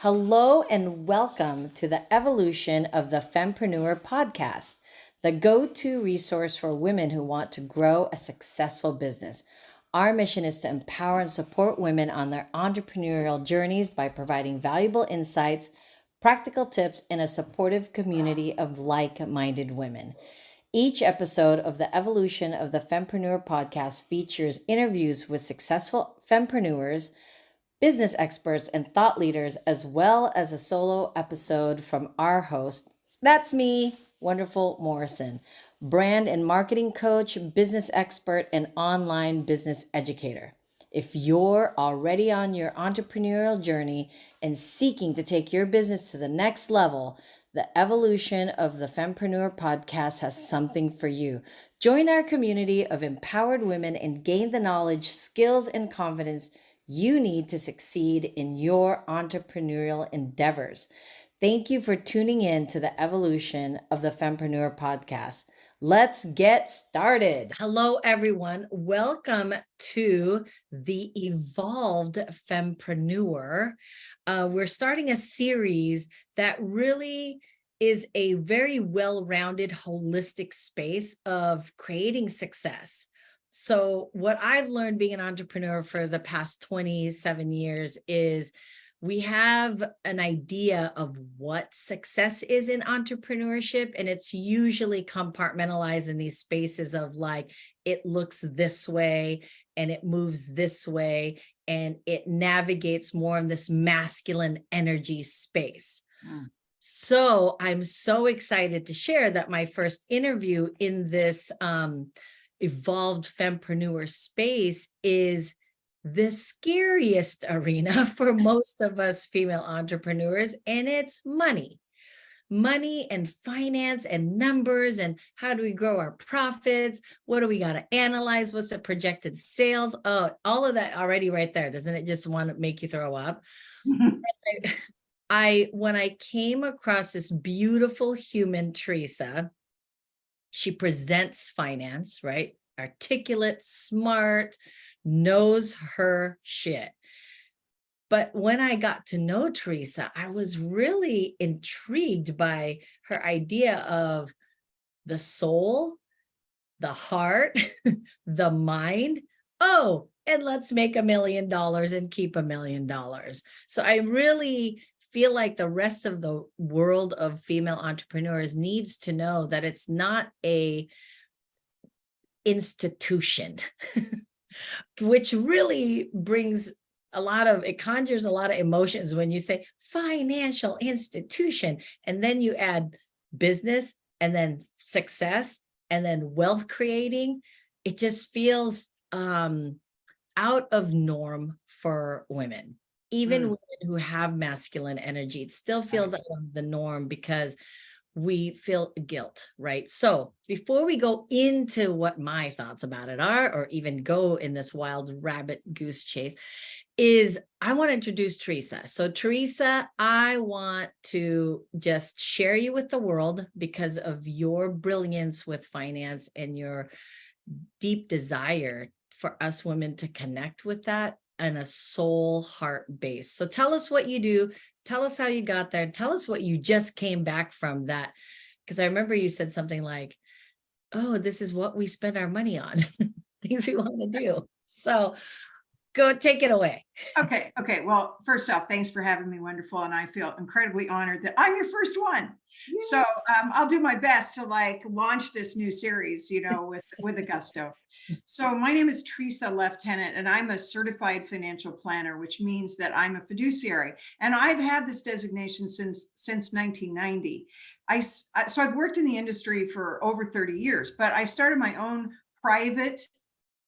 Hello and welcome to the Evolution of the Fempreneur podcast, the go-to resource for women who want to grow a successful business. Our mission is to empower and support women on their entrepreneurial journeys by providing valuable insights, practical tips, and a supportive community of like-minded women. Each episode of the Evolution of the Fempreneur podcast features interviews with successful fempreneurs, business experts, and thought leaders, as well as a solo episode from our host. That's me, Wonderful Morrison, brand and marketing coach, business expert, and online business educator. If you're already on your entrepreneurial journey and seeking to take your business to the next level, the Evolution of the Fempreneur podcast has something for you. Join our community of empowered women and gain the knowledge, skills, and confidence you need to succeed in your entrepreneurial endeavors. Thank you for tuning in to the Evolution of the Fempreneur podcast. Let's get started. Hello, everyone. Welcome to the Evolved Fempreneur. We're starting a series that really is a very well-rounded, holistic space of creating success. So what I've learned being an entrepreneur for the past 27 years is we have an idea of what success is in entrepreneurship, and it's usually compartmentalized in these spaces of like, it looks this way and it moves this way and it navigates more in this masculine energy space. So I'm so excited to share that my first interview in this evolved fempreneur space is the scariest arena for most of us female entrepreneurs, and it's money and finance and numbers and how do we grow our profits? What do we got to analyze? What's the projected sales? Oh, all of that already right there. Doesn't it just want to make you throw up? When I came across this beautiful human, Tresa, she presents finance, right? Articulate, smart, knows her shit. But when I got to know Tresa, I was really intrigued by her idea of the soul, the heart, the mind. Oh, and let's make $1 million and keep $1 million. So I really feel like the rest of the world of female entrepreneurs needs to know that it's not a institution, which really brings it conjures a lot of emotions when you say financial institution, and then you add business and then success and then wealth creating. It just feels out of norm for women. Even women who have masculine energy, it still feels out of the norm because we feel guilt, right? So before we go into what my thoughts about it are, or even go in this wild rabbit goose chase, is I want to introduce Tresa. So Tresa, I want to just share you with the world because of your brilliance with finance and your deep desire for us women to connect with that and a soul heart base. So tell us what you do. Tell us how you got there. Tell us what you just came back from that. Because I remember you said something like, oh, this is what we spend our money on, things we want to do. So go take it away. Okay. Well, first off, thanks for having me, Wonderful. And I feel incredibly honored that I'm your first one. Yeah. So I'll do my best to launch this new series, with a gusto. So my name is Tresa Leftenant, and I'm a certified financial planner, which means that I'm a fiduciary. And I've had this designation since 1990. So I've worked in the industry for over 30 years, but I started my own private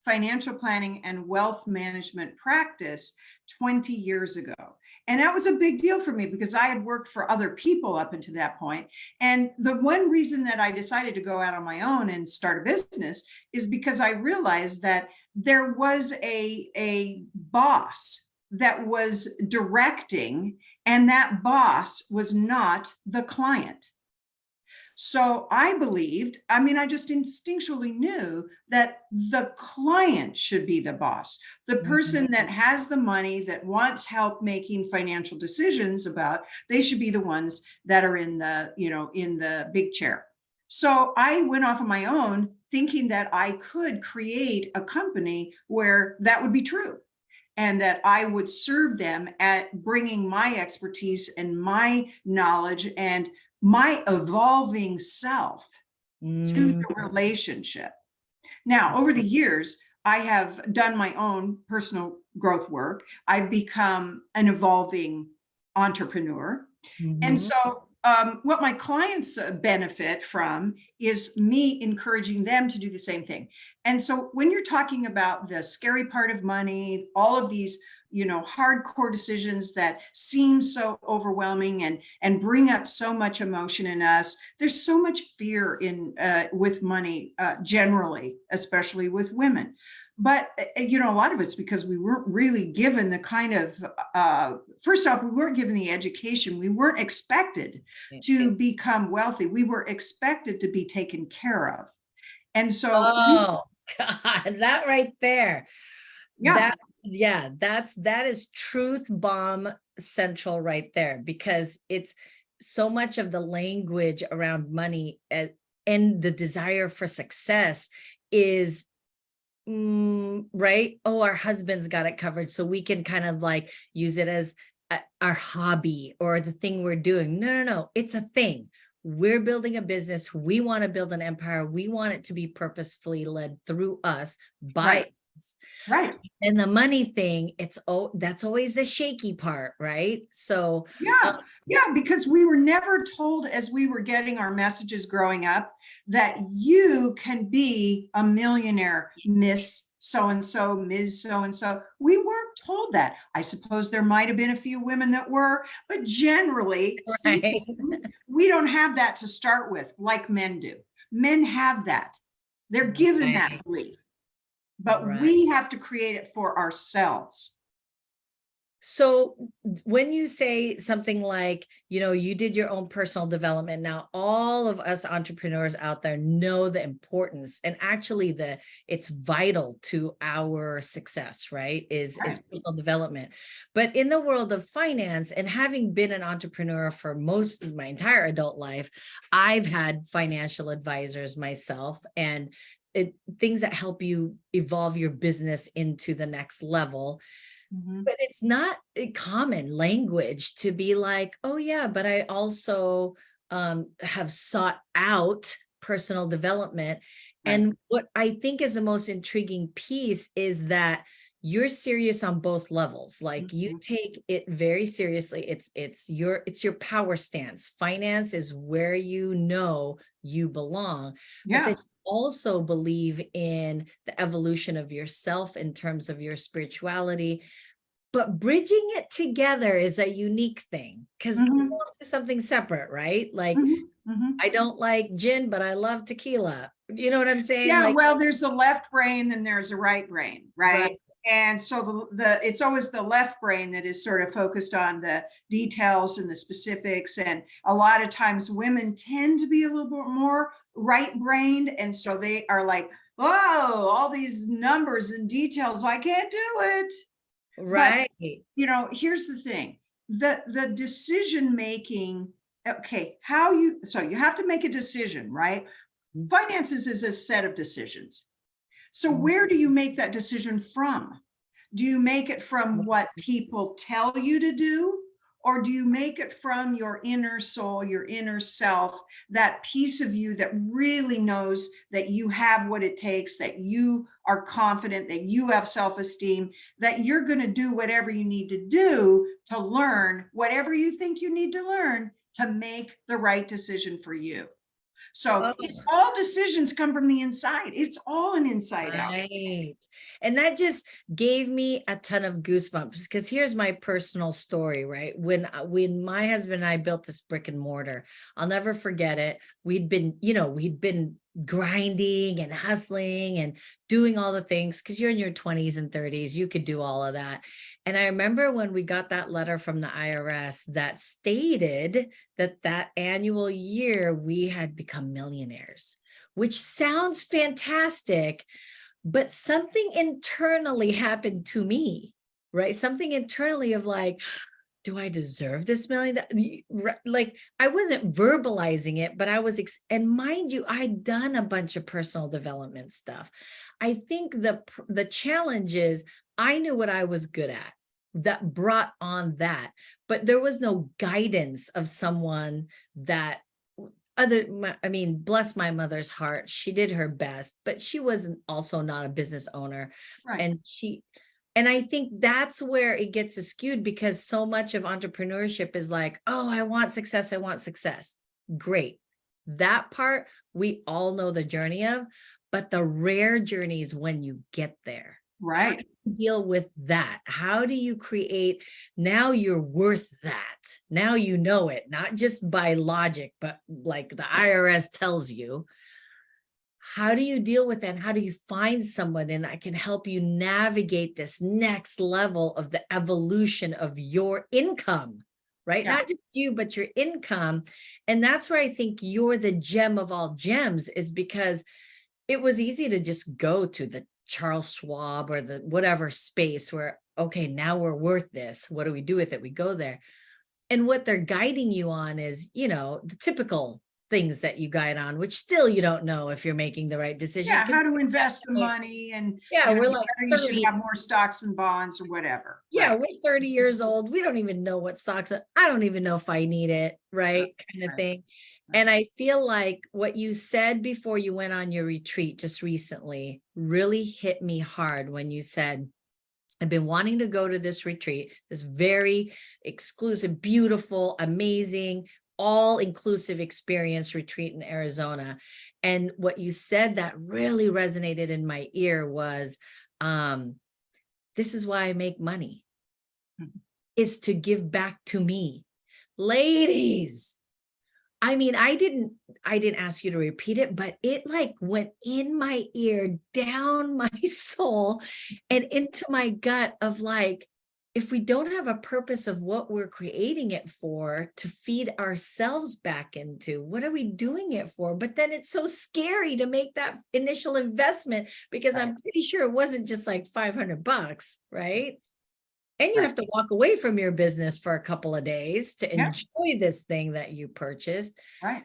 financial planning and wealth management practice 20 years ago. And that was a big deal for me because I had worked for other people up until that point. And the one reason that I decided to go out on my own and start a business is because I realized that there was a boss that was directing, and that boss was not the client. So I believed, I mean, I just instinctually knew that the client should be the boss, the person that has the money, that wants help making financial decisions about, they should be the ones that are in the, in the big chair. So I went off on my own thinking that I could create a company where that would be true, and that I would serve them at bringing my expertise and my knowledge and my evolving self to the relationship. Now, over the years, I have done my own personal growth work. I've become an evolving entrepreneur. And so what my clients benefit from is me encouraging them to do the same thing. And so when you're talking about the scary part of money, all of these, hardcore decisions that seem so overwhelming and bring up so much emotion in us, there's so much fear in with money generally, especially with women. But, a lot of it's because we weren't really given the kind of, first off, we weren't given the education. We weren't expected to become wealthy. We were expected to be taken care of. And so, Oh, God, that right there. yeah, That is truth bomb central right there, because it's so much of the language around money and the desire for success is right. Oh, our husband's got it covered, so we can kind of like use it as our hobby or the thing we're doing. No, it's a thing. We're building a business. We want to build an empire. We want it to be purposefully led through us, by us. right. And the money thing, that's always the shaky part, right? So Yeah, because we were never told as we were getting our messages growing up that you can be a millionaire, Miss so-and-so, Ms. So-and-so. We weren't told that. I suppose there might have been a few women that were, but generally speaking, we don't have that to start with like men do. Men have that. They're given that belief, but we have to create it for ourselves. So when you say something like, you did your own personal development, now all of us entrepreneurs out there know the importance, and actually it's vital to our success, right? Is personal development. But in the world of finance, and having been an entrepreneur for most of my entire adult life, I've had financial advisors myself, and things that help you evolve your business into the next level. But it's not a common language to be like, oh yeah, but I also have sought out personal development. And what I think is the most intriguing piece is that you're serious on both levels. Like you take it very seriously. It's your power stance. Finance is where you belong. But that you also believe in the evolution of yourself in terms of your spirituality. But bridging it together is a unique thing, because we don't do something separate, right? Like I don't like gin, but I love tequila. You know what I'm saying? Yeah, Like, well, there's a left brain and there's a right brain, right? And so it's always the left brain that is sort of focused on the details and the specifics. And a lot of times women tend to be a little bit more right-brained. And so they are like, oh, all these numbers and details, I can't do it. right. But, here's the thing, the decision making, okay, so you have to make a decision, right? Finances is a set of decisions. So where do you make that decision from? Do you make it from what people tell you to do? Or do you make it from your inner soul, your inner self, that piece of you that really knows that you have what it takes, that you are confident, that you have self-esteem, that you're going to do whatever you need to do to learn whatever you think you need to learn to make the right decision for you? So all decisions come from the inside. It's all an inside out. Right. And that just gave me a ton of goosebumps, because here's my personal story, right? When my husband and I built this brick and mortar, I'll never forget it. We'd been grinding and hustling and doing all the things, because you're in your 20s and 30s, you could do all of that. And I remember when we got that letter from the IRS that stated that that annual year we had become millionaires, which sounds fantastic, but something internally happened to me, right? Something internally of like, do I deserve this $1 million? Like, I wasn't verbalizing it, but I was, and mind you, I'd done a bunch of personal development stuff. I think the challenge is I knew what I was good at that brought on that, but there was no guidance of someone that I mean, bless my mother's heart, she did her best, but she wasn't also not a business owner. Right. And I think that's where it gets skewed, because so much of entrepreneurship is like, oh, I want success. I want success. Great. That part we all know the journey of, but the rare journey is when you get there. Right. How do you deal with that? How do you create, now you're worth that. Now you know it, not just by logic, but like the IRS tells you. How do you deal with that? And how do you find someone that can help you navigate this next level of the evolution of your income, right? Yeah. Not just you, but your income. And that's where I think you're the gem of all gems, is because it was easy to just go to the Charles Schwab or the whatever space where, okay, now we're worth this. What do we do with it? We go there. And what they're guiding you on is, the typical things that you guide on, which still you don't know if you're making the right decision. Yeah, how to invest the money, and yeah, we're like whether you 30. should have more stocks and bonds or whatever. Yeah, Right. we're 30 years old. We don't even know what stocks are. I don't even know if I need it, right? Kind of Right. thing. And I feel like what you said before you went on your retreat just recently really hit me hard when you said, I've been wanting to go to this retreat, this very exclusive, beautiful, amazing, all-inclusive experience retreat in Arizona. And what you said that really resonated in my ear was, this is why I make money, is to give back to me. Ladies, I mean, I didn't ask you to repeat it, but it like went in my ear, down my soul, and into my gut of like, if we don't have a purpose of what we're creating it for, to feed ourselves back into, what are we doing it for? But then it's so scary to make that initial investment, because Right. I'm pretty sure it wasn't just like $500, right? And you Right. have to walk away from your business for a couple of days to Yeah. enjoy this thing that you purchased. Right.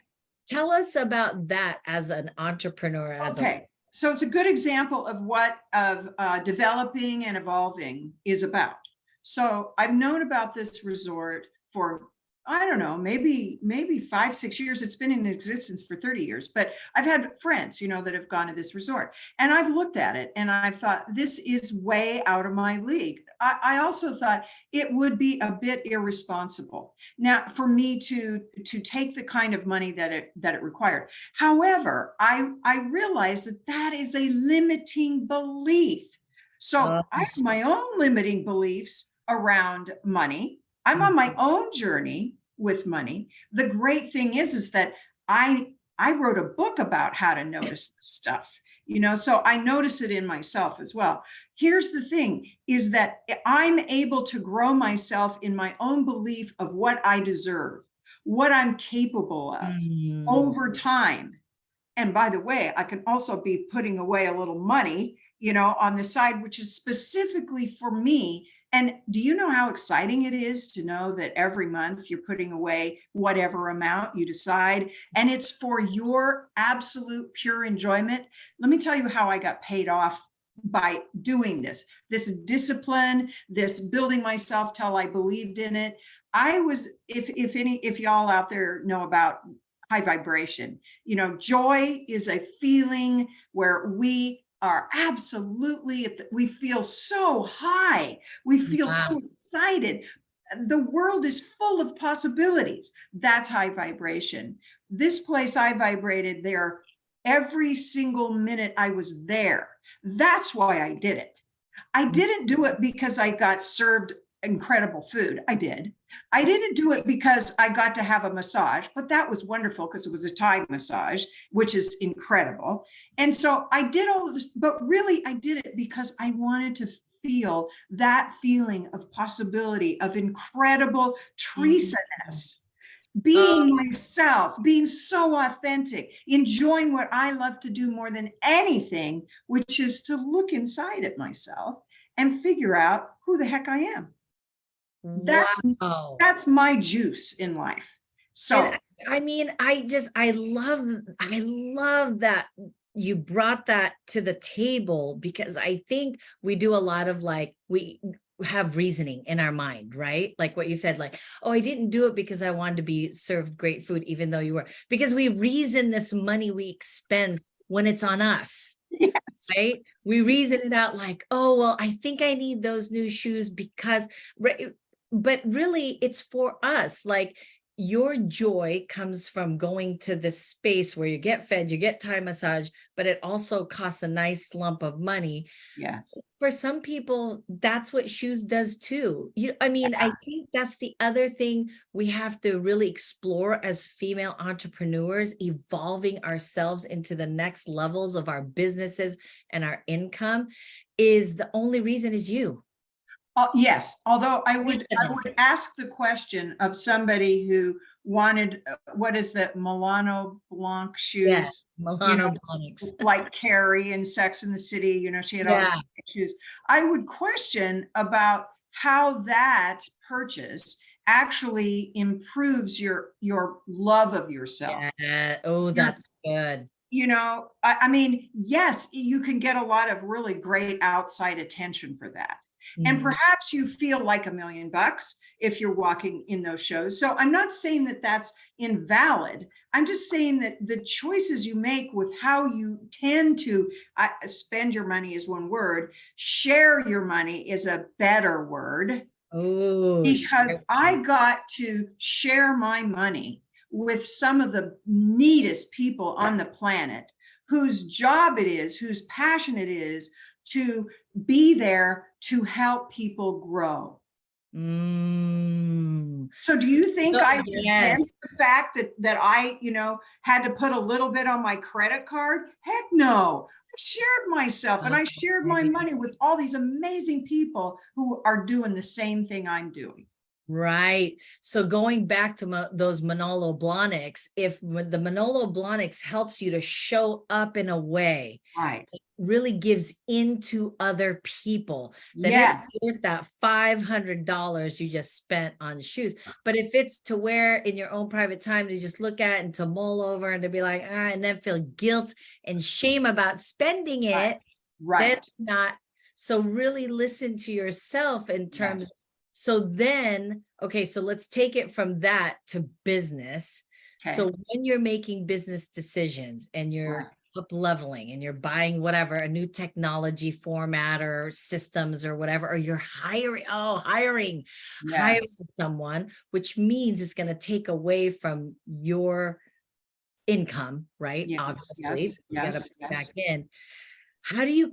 Tell us about that as an entrepreneur. Okay. So it's a good example of what developing and evolving is about. So I've known about this resort for, I don't know, maybe 5-6 years. It's been in existence for 30 years, but I've had friends, that have gone to this resort, and I've looked at it and I've thought, this is way out of my league. I also thought it would be a bit irresponsible now for me to take the kind of money that it required. However, I realized that is a limiting belief. So I have my own limiting beliefs around money. I'm on my own journey with money. The great thing is that I wrote a book about how to notice this stuff, so I notice it in myself as well. Here's the thing, is that I'm able to grow myself in my own belief of what I deserve, what I'm capable of over time. And by the way, I can also be putting away a little money, on the side, which is specifically for me. And do you know how exciting it is to know that every month you're putting away whatever amount you decide, and it's for your absolute pure enjoyment? Let me tell you how I got paid off by doing this discipline, this building myself till I believed in it. I was, if y'all out there know about high vibration, joy is a feeling where we are absolutely, we feel so high, we feel so excited, the world is full of possibilities. That's high vibration. This place, I vibrated there every single minute I was there. That's why I did it. I didn't do it because I got served incredible food. I did. I didn't do it because I got to have a massage, but that was wonderful because it was a Thai massage, which is incredible. And so I did all of this, but really I did it because I wanted to feel that feeling of possibility, of incredible Tresa-ness, being myself, being so authentic, enjoying what I love to do more than anything, which is to look inside at myself and figure out who the heck I am. Wow. That's my juice in life. So And I mean, I love that you brought that to the table, because I think we do a lot of like, we have reasoning in our mind, right? Like what you said, like, oh, I didn't do it because I wanted to be served great food, even though you were, because we reason this money we expense when it's on us. yes. Right? We reason it out like, oh, well, I think I need those new shoes because, right? But really it's for us. Like, your joy comes from going to this space where you get fed, you get Thai massage, but it also costs a nice lump of money. Yes. For some people, that's what shoes does too. I mean, I think that's the other thing we have to really explore as female entrepreneurs, evolving ourselves into the next levels of our businesses and our income, is the only reason is you. Yes, although I would ask the question of somebody who wanted, what is that, Milano Blanc shoes? Milano Blahniks. Like Carrie in Sex and the City, she had all these shoes. I would question about how that purchase actually improves your love of yourself. Yeah. Oh, that's good. I mean, yes, you can get a lot of really great outside attention for that. And perhaps you feel like $1 million if you're walking in those shows. So I'm not saying that that's invalid. I'm just saying that the choices you make with how you tend to spend your money is one word. Share your money is a better word. Oh, because I got to share my money with some of the neatest people on the planet, whose job it is, whose passion it is to be there to help people grow. So do you think I resent the fact that I, had to put a little bit on my credit card? Heck no. I shared myself and I shared my money with all these amazing people who are doing the same thing I'm doing. Right. So going back to those Manolo Blahniks, if the Manolo Blahniks helps you to show up in a way, right, it really gives into other people, then it's worth that $500 you just spent on shoes. But if it's to wear in your own private time to just look at and to mull over and to be like, and then feel guilt and shame about spending it, then not. So really listen to yourself in terms of, so then, okay, so let's take it from that to business. Okay. So when you're making business decisions and you're up leveling and you're buying whatever, a new technology format or systems or whatever, or you're hiring someone, which means it's going to take away from your income, right? Obviously, you got to put back in. How do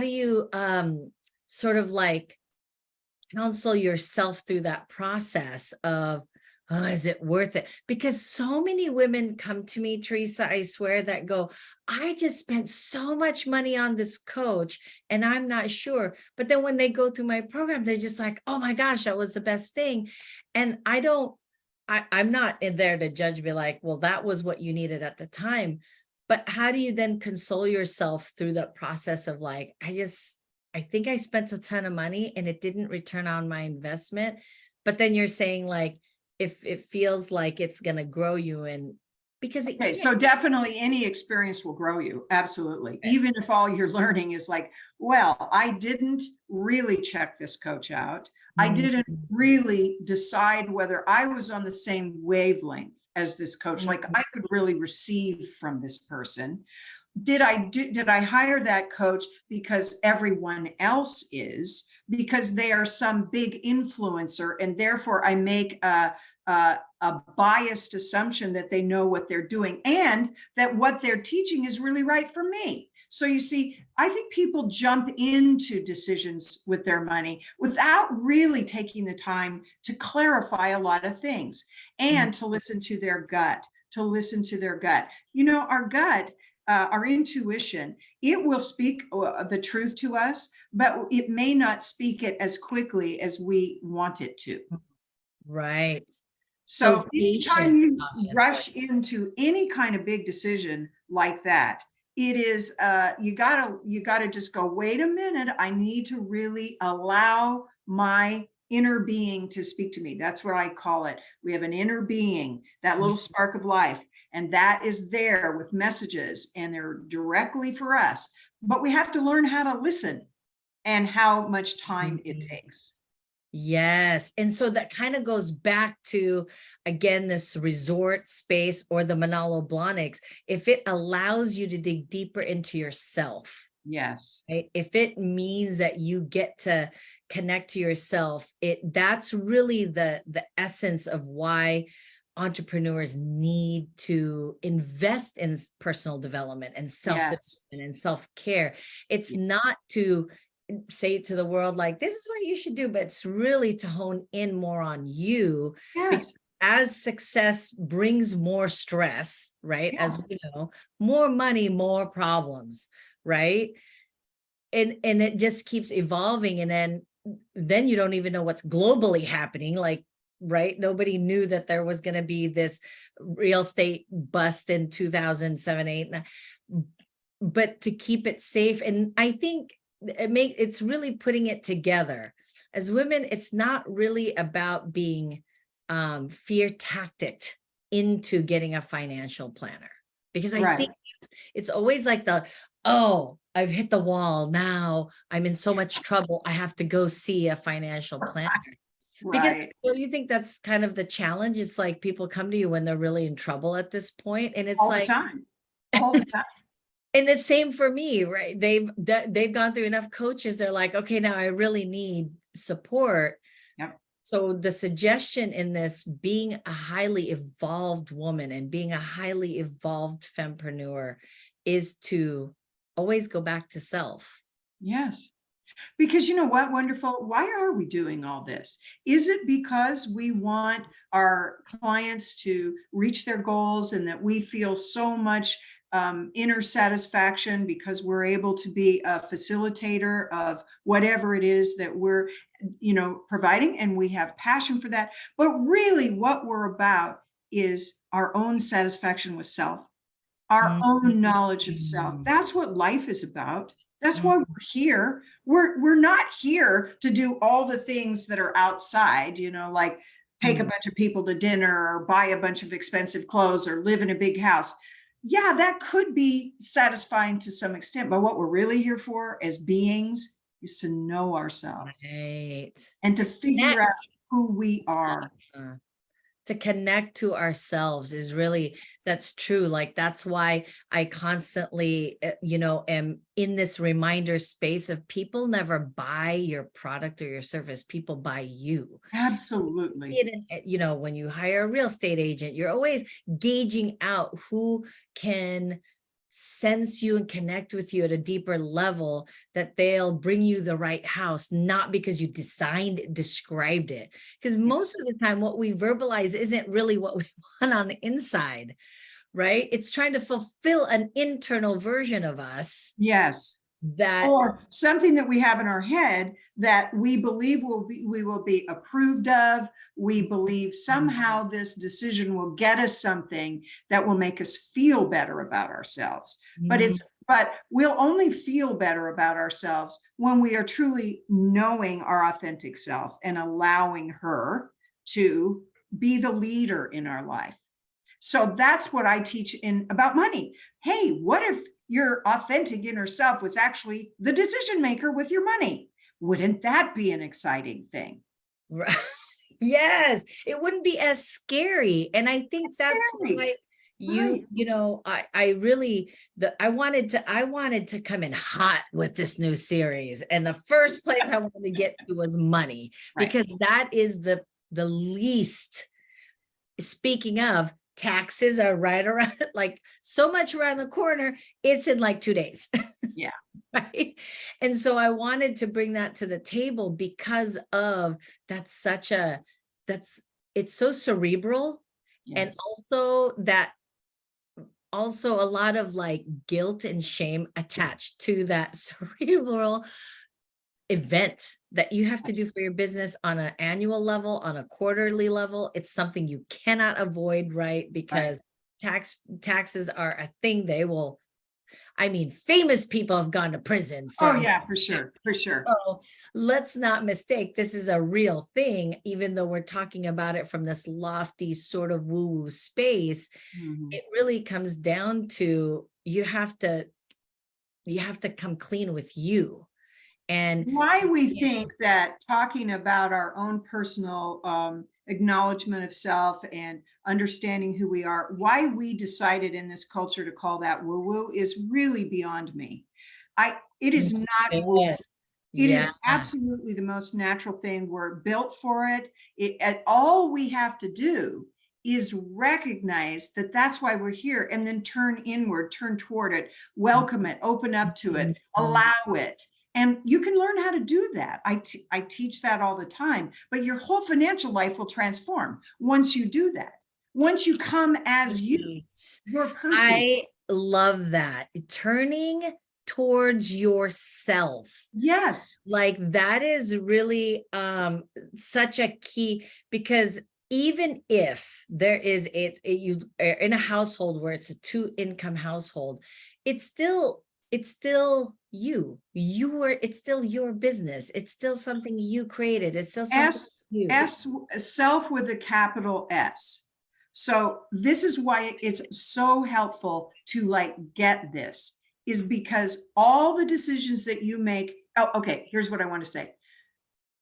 you sort of like counsel yourself through that process of, oh, is it worth it? Because so many women come to me, Tresa, I swear, that go, I just spent so much money on this coach and I'm not sure. But then when they go through my program, they're just like, oh my gosh, that was the best thing. And I'm not in there to judge, be like, well, that was what you needed at the time. But how do you then console yourself through the process of like, I think I spent a ton of money and it didn't return on my investment. But then you're saying like, if it feels like it's going to grow you, and because so definitely any experience will grow you. Absolutely. Okay. Even if all you're learning is like, well, I didn't really check this coach out. I didn't really decide whether I was on the same wavelength as this coach. Like I could really receive from this person. Did I hire that coach because everyone else is, because they are some big influencer and therefore I make a biased assumption that they know what they're doing and that what they're teaching is really right for me. So you see, I think people jump into decisions with their money without really taking the time to clarify a lot of things and to listen to their gut, You know, our gut, our intuition, it will speak the truth to us, but it may not speak it as quickly as we want it to. Right. So So patient, anytime you rush obviously. into any kind of big decision like that, it is you gotta just go, wait a minute, I need to really allow my inner being to speak to me. That's what I call it. We have an inner being, that little spark of life, and that is there with messages, and they're directly for us. But we have to learn how to listen and how much time it takes. Yes. And so that kind of goes back to, again, this resort space or the Manalo Blahniks. If it allows you to dig deeper into yourself, Yes. right? If it means that you get to connect to yourself, that's really the essence of why entrepreneurs need to invest in personal development and self-development Yes. and self-care. It's Yeah. not to say to the world like, this is what you should do, but it's really to hone in more on you, because Yes. as success brings more stress, right? As Yes. we know, more money, more problems, right? And it just keeps evolving, and then you don't even know what's globally happening, like, right? Nobody knew that there was going to be this real estate bust in 2007, 8, 9, but to keep it safe. And I think it's really putting it together. As women, it's not really about being fear tacticked into getting a financial planner, because I Right. think it's always like oh, I've hit the wall. Now I'm in so much trouble. I have to go see a financial planner. Because Right. don't you think that's kind of the challenge? It's like people come to you when they're really in trouble at this point, and it's All the like, time. All the time. and the same for me, right? They've gone through enough coaches. They're like, okay, now I really need support. Yep. So the suggestion in this, being a highly evolved woman and being a highly evolved fempreneur, is to always go back to self. Yes. Because you know what, Wonderful? Why are we doing all this? Is it because we want our clients to reach their goals and that we feel so much inner satisfaction because we're able to be a facilitator of whatever it is that we're, providing, and we have passion for that? But really, what we're about is our own satisfaction with self, our own knowledge of self. Mhm. That's what life is about. That's Mhm. why we're here. We're not here to do all the things that are outside, like take a bunch of people to dinner or buy a bunch of expensive clothes or live in a big house. Yeah, that could be satisfying to some extent, but what we're really here for as beings is to know ourselves Right. and to To figure connect. out who we are. uh, to connect to ourselves is really, that's true. Like, that's why I constantly am in this reminder space of, people never buy your product or your service, people buy you. See Absolutely. it in, when you hire a real estate agent, you're always gauging out who can sense you and connect with you at a deeper level, that they'll bring you the right house, not because you described it. Because most Yes. of the time, what we verbalize isn't really what we want on the inside, right? It's trying to fulfill an internal version of us Yes. that. Or something that we have in our head that we believe we will be approved of. We believe somehow this decision will get us something that will make us feel better about ourselves. Mm, But we'll only feel better about ourselves when we are truly knowing our authentic self and allowing her to be the leader in our life. So that's what I teach in about money. Hey, what if your authentic inner self was actually the decision maker with your money? Wouldn't that be an exciting thing? right. Yes, it wouldn't be as scary. And I think It's that's scary, why right? I really, I wanted to come in hot with this new series. And the first place I wanted to get to was money, Right. because that is the least. Speaking of, taxes are right around, like, so much around the corner. It's in like 2 days. Yeah. Right. And so I wanted to bring that to the table because of that's it's so cerebral, and Yes. also a lot of like guilt and shame attached to that cerebral event that you have to do for your business on an annual level, on a quarterly level. It's something you cannot avoid, right? Right. Because taxes are a thing. Famous people have gone to prison Oh, for. yeah, for sure. For sure. So let's not mistake, this is a real thing, even though we're talking about it from this lofty sort of woo-woo space. Mhm. It really comes down to you have to come clean with you. And Why we think that talking about our own personal acknowledgement of self and understanding who we are, why we decided in this culture to call that woo-woo is really beyond me. It is not woo. yeah, It yeah. is absolutely the most natural thing. We're built for it. All we have to do is recognize that that's why we're here, and then turn inward, turn toward it, welcome it, open up to it, allow it. And you can learn how to do that. I teach that all the time, but your whole financial life will transform once you do that. Once you come as you, your person. I love that. Turning towards yourself. Yes. Like that is really such a key, because even if there is you are in a household where it's a two-income household, it's still it's still your business. It's still something you created. It's still something you. Self with a capital S. So this is why it's so helpful to like get this, is because all the decisions that you make. Oh, okay. Here's what I want to say.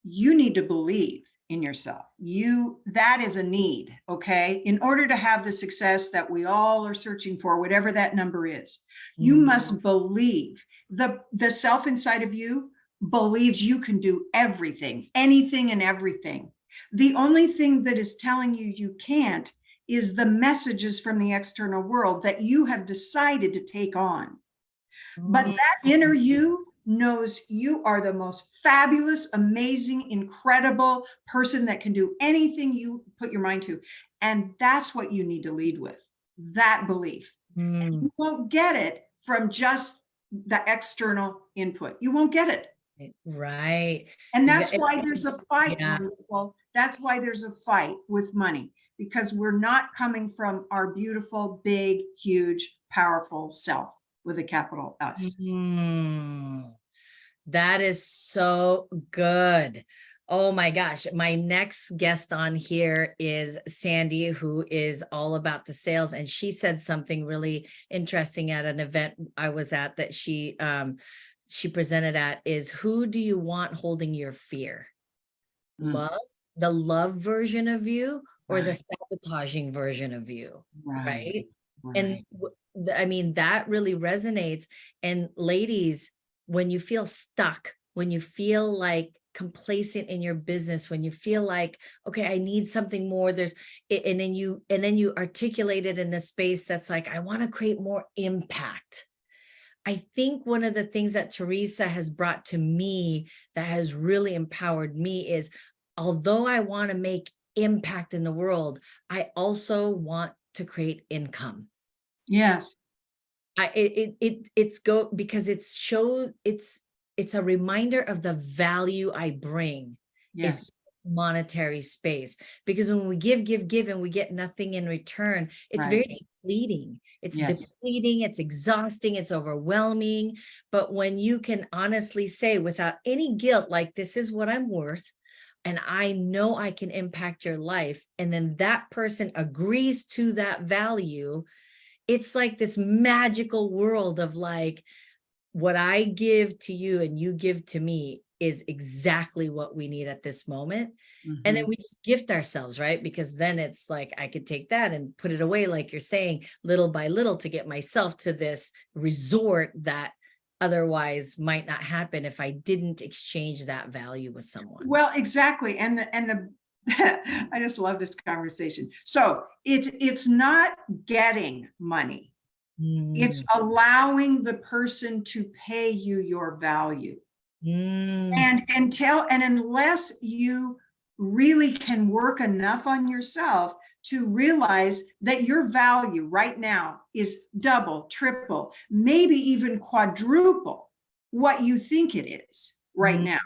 You need to believe in yourself. That is a need. Okay. In order to have the success that we all are searching for, whatever that number is, you must believe. The self inside of you believes you can do everything, anything and everything. The only thing that is telling you you can't is the messages from the external world that you have decided to take on. But that inner you knows you are the most fabulous, amazing, incredible person that can do anything you put your mind to. And that's what you need to lead with, that belief. And you won't get it from just the external input. You won't get it. Right. And that's why there's a fight. Yeah. Wonderful. That's why there's a fight with money, because we're not coming from our beautiful, big, huge, powerful self with a capital S. That is so good. Oh my gosh. My next guest on here is Sandy, who is all about the sales. And she said something really interesting at an event I was at that she presented at, is who do you want holding your fear? Love, the love version of you, or the sabotaging version of you, right? And I mean, that really resonates. And ladies, when you feel stuck, when you feel like complacent in your business, when you feel like, okay, I need something more, and then you articulate it in the space that's like, I want to create more impact. I think one of the things that Tresa has brought to me that has really empowered me is, although I want to make impact in the world, I also want to create income. Yes. Because it's a reminder of the value I bring. Yes. Is monetary space, because when we give and we get nothing in return, it's very depleting. It's depleting, it's exhausting, it's overwhelming. But when you can honestly say without any guilt, like, this is what I'm worth, and I know I can impact your life, and then that person agrees to that value, it's like this magical world of like, what I give to you and you give to me is exactly what we need at this moment. And then we just gift ourselves, right? Because then it's like, I could take that and put it away, like you're saying, little by little, to get myself to this resort that otherwise might not happen if I didn't exchange that value with someone. Well, exactly. And the I just love this conversation. So it's not getting money. It's allowing the person to pay you your value. And unless you really can work enough on yourself to realize that your value right now is double, triple, maybe even quadruple what you think it is right now.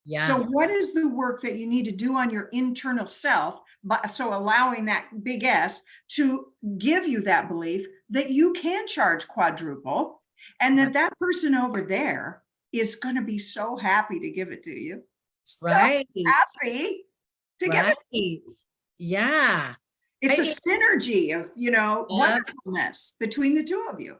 Yeah. So what is the work that you need to do on your internal self? But so allowing that big S to give you that belief that you can charge quadruple, and that person over there is going to be so happy to give it to you. So happy to give it. Yeah. It's a synergy of, wonderfulness between the two of you.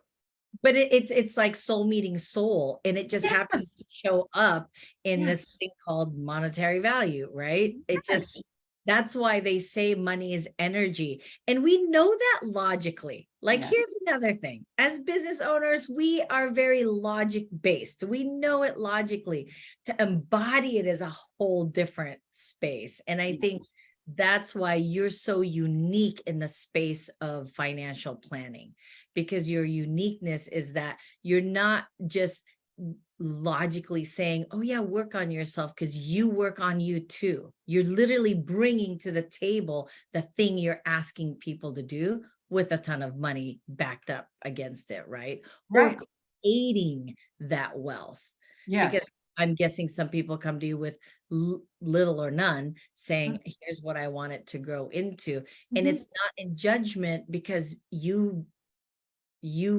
But it's like soul meeting soul, and it just happens to show up in this thing called monetary value, right? It just, that's why they say money is energy. And we know that logically. Like, here's another thing. As business owners, we are very logic based. We know it logically. To embody it is a whole different space. And I think that's why you're so unique in the space of financial planning, because your uniqueness is that you're not just logically saying, oh yeah, work on yourself, because you work on you too. You're literally bringing to the table the thing you're asking people to do with a ton of money backed up against it, right? Or aiding that wealth. Because I'm guessing some people come to you with little or none, saying, here's what I want it to grow into. And it's not in judgment, because you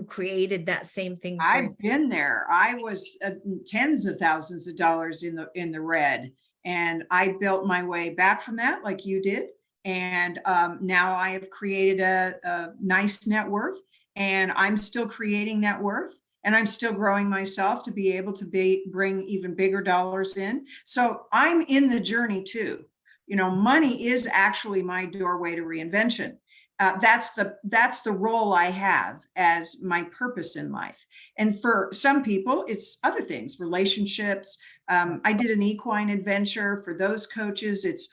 created that same thing. I've been there. I was tens of thousands of dollars in the red, and I built my way back from that like you did. And now I have created a nice net worth, and I'm still creating net worth, and I'm still growing myself to be able to bring even bigger dollars in. So I'm in the journey too. Money is actually my doorway to reinvention. That's the role I have as my purpose in life. And for some people, it's other things, relationships. I did an equine adventure. For those coaches, it's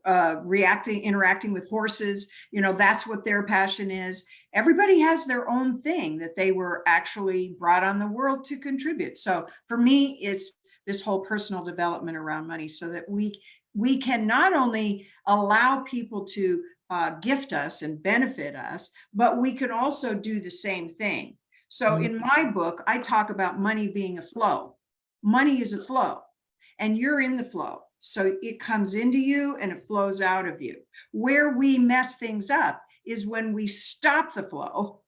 interacting with horses. That's what their passion is. Everybody has their own thing that they were actually brought on the world to contribute. So for me, it's this whole personal development around money, so that we can not only allow people to gift us and benefit us, but we can also do the same thing. So in my book, I talk about money being a flow. Money is a flow, and you're in the flow. So it comes into you and it flows out of you. Where we mess things up is when we stop the flow,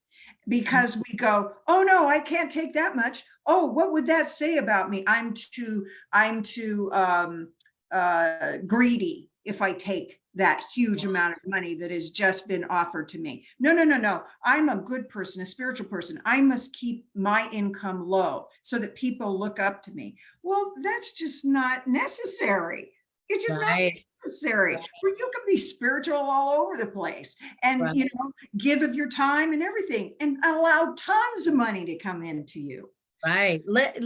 because we go, oh no, I can't take that much. Oh, what would that say about me? I'm too greedy if I take that huge amount of money that has just been offered to me. No. I'm a good person, a spiritual person. I must keep my income low so that people look up to me. Well, that's just not necessary. It's just not necessary. Well, you can be spiritual all over the place, and give of your time and everything, and allow tons of money to come into you. Let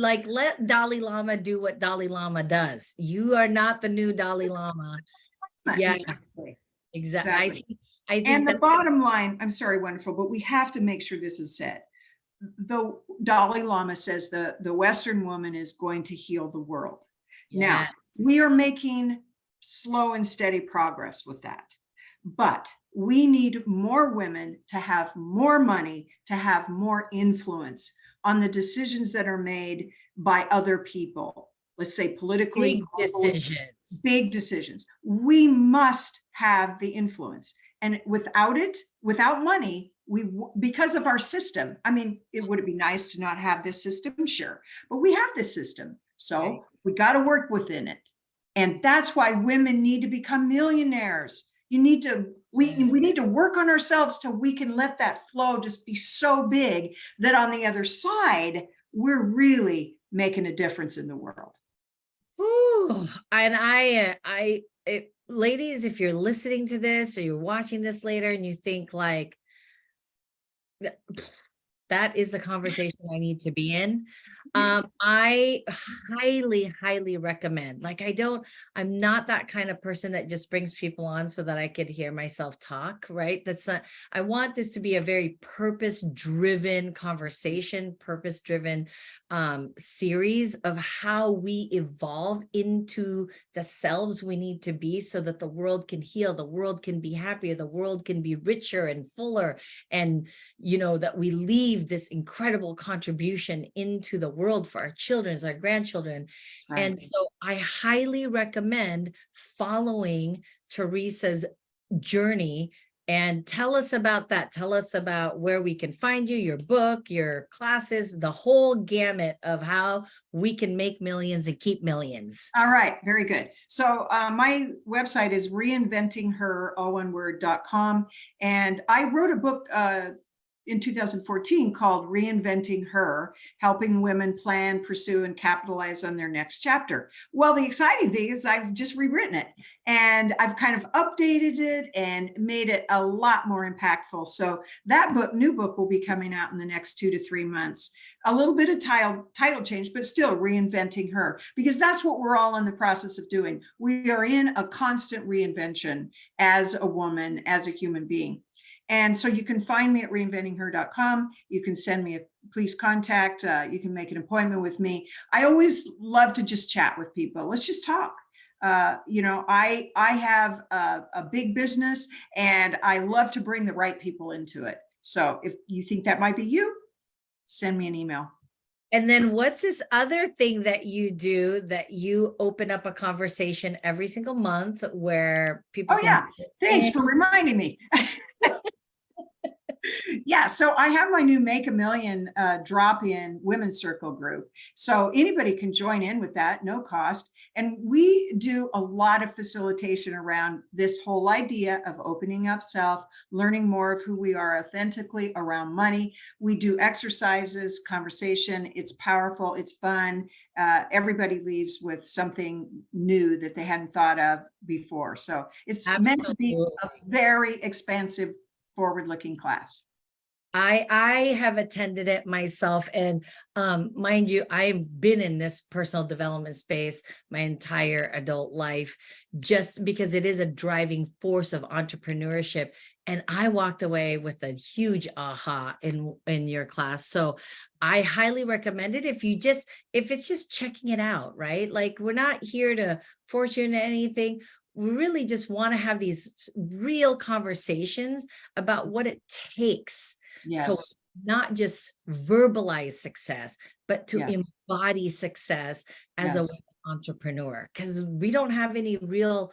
Dalai Lama do what Dalai Lama does. You are not the new Dalai Lama. Yeah, exactly. I think and the bottom line, I'm sorry, Wonderful, but we have to make sure this is said. The Dalai Lama says the Western woman is going to heal the world. Now, we are making slow and steady progress with that, but we need more women to have more money, to have more influence on the decisions that are made by other people. Let's say politically, big decisions. We must have the influence, and without money, because of our system. I mean, it would be nice to not have this system, sure, but we have this system, so we got to work within it, and that's why women need to become millionaires. We need to work on ourselves till we can let that flow just be so big that on the other side, we're really making a difference in the world. Ooh, and ladies, if you're listening to this or you're watching this later and you think like, that is a conversation I need to be in, I highly recommend. Like, I'm not that kind of person that just brings people on so that I could hear myself talk, right? That's not, I want this to be a very purpose-driven conversation, purpose-driven series of how we evolve into the selves we need to be so that the world can heal, the world can be happier, the world can be richer and fuller, and that we leave this incredible contribution into the world for our children, our grandchildren. Right. And so I highly recommend following Tresa's journey. And tell us about that. Tell us about where we can find you, your book, your classes, the whole gamut of how we can make millions and keep millions. All right, very good. So my website is reinventingher, all one word.com. And I wrote a book in 2014 called Reinventing Her, Helping Women Plan, Pursue, and Capitalize on Their Next Chapter. Well, the exciting thing is I've just rewritten it and I've kind of updated it and made it a lot more impactful. So that new book will be coming out in the next 2 to 3 months. A little bit of title change, but still reinventing her, because that's what we're all in the process of doing. We are in a constant reinvention as a woman, as a human being. And so you can find me at reinventingher.com. You can send me please contact. You can make an appointment with me. I always love to just chat with people. Let's just talk. I have a big business and I love to bring the right people into it. So if you think that might be you, send me an email. And then what's this other thing that you do, that you open up a conversation every single month where people can... Thanks for reminding me. Yeah, so I have my new Make a Million drop-in women's circle group. So anybody can join in with that, no cost. And we do a lot of facilitation around this whole idea of opening up self, learning more of who we are authentically around money. We do exercises, conversation. It's powerful, it's fun. Everybody leaves with something new that they hadn't thought of before. So it's meant to be a very expansive, forward-looking class. I have attended it myself, and mind you, I've been in this personal development space my entire adult life, just because it is a driving force of entrepreneurship. And I walked away with a huge aha in your class. So I highly recommend it if it's just checking it out, right? Like, we're not here to force you into anything. We really just want to have these real conversations about what it takes to not just verbalize success, but to embody success as a entrepreneur. Because we don't have any real,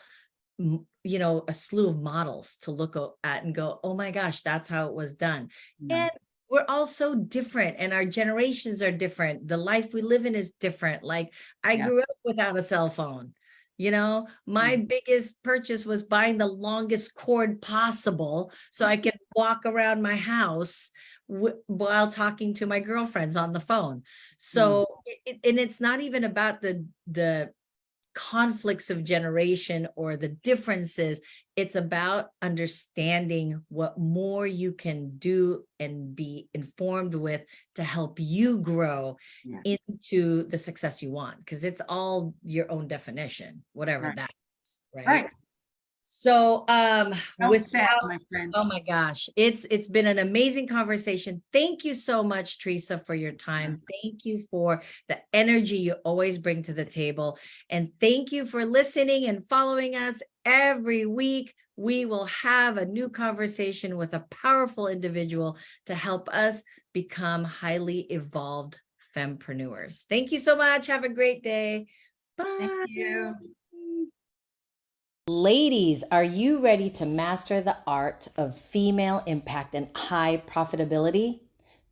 a slew of models to look at and go, oh my gosh, that's how it was done. And we're all so different, and our generations are different. The life we live in is different. Like, I grew up without a cell phone. My biggest purchase was buying the longest cord possible so I could walk around my house while talking to my girlfriends on the phone. So, and it's not even about the conflicts of generation or the differences. It's about understanding what more you can do and be informed with to help you grow into the success you want, because it's all your own definition, whatever that is, right? So my friend. Oh my gosh, it's been an amazing conversation. Thank you so much, Tresa, for your time. Thank you for the energy you always bring to the table. And thank you for listening and following us every week. We will have a new conversation with a powerful individual to help us become highly evolved fempreneurs. Thank you so much. Have a great day. Bye. Thank you. Ladies, are you ready to master the art of female impact and high profitability?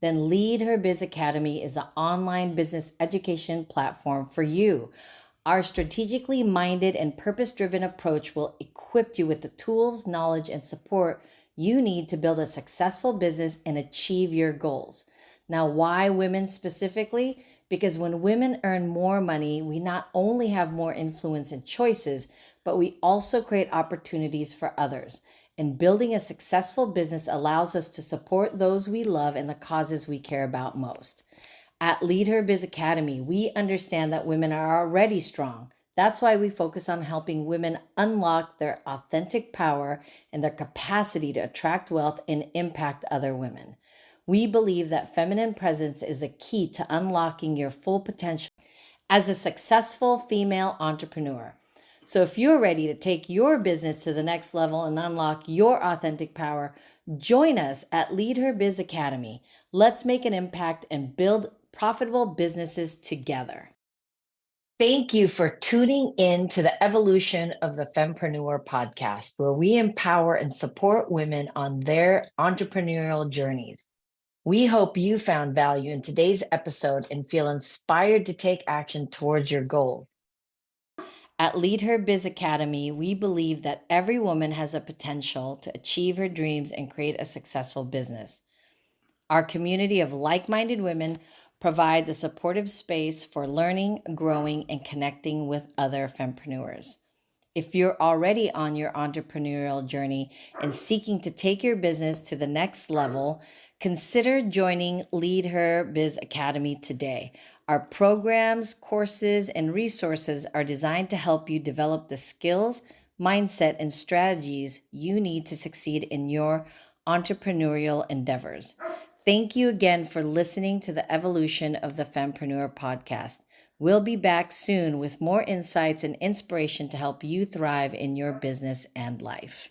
Then Lead Her Biz Academy is the online business education platform for you. Our strategically minded and purpose-driven approach will equip you with the tools, knowledge, and support you need to build a successful business and achieve your goals. Now, why women specifically? Because when women earn more money, we not only have more influence and choices, but we also create opportunities for others. And building a successful business allows us to support those we love and the causes we care about most. At Lead Her Biz Academy, we understand that women are already strong. That's why we focus on helping women unlock their authentic power and their capacity to attract wealth and impact other women. We believe that feminine presence is the key to unlocking your full potential as a successful female entrepreneur. So if you're ready to take your business to the next level and unlock your authentic power, join us at Lead Her Biz Academy. Let's make an impact and build profitable businesses together. Thank you for tuning in to the Evolution of the Fempreneur podcast, where we empower and support women on their entrepreneurial journeys. We hope you found value in today's episode and feel inspired to take action towards your goals. At Lead Her Biz Academy, we believe that every woman has a potential to achieve her dreams and create a successful business. Our community of like-minded women provides a supportive space for learning, growing, and connecting with other fempreneurs. If you're already on your entrepreneurial journey and seeking to take your business to the next level, consider joining Lead Her Biz Academy today. Our programs, courses, and resources are designed to help you develop the skills, mindset, and strategies you need to succeed in your entrepreneurial endeavors. Thank you again for listening to the Evolution of the Fempreneur podcast. We'll be back soon with more insights and inspiration to help you thrive in your business and life.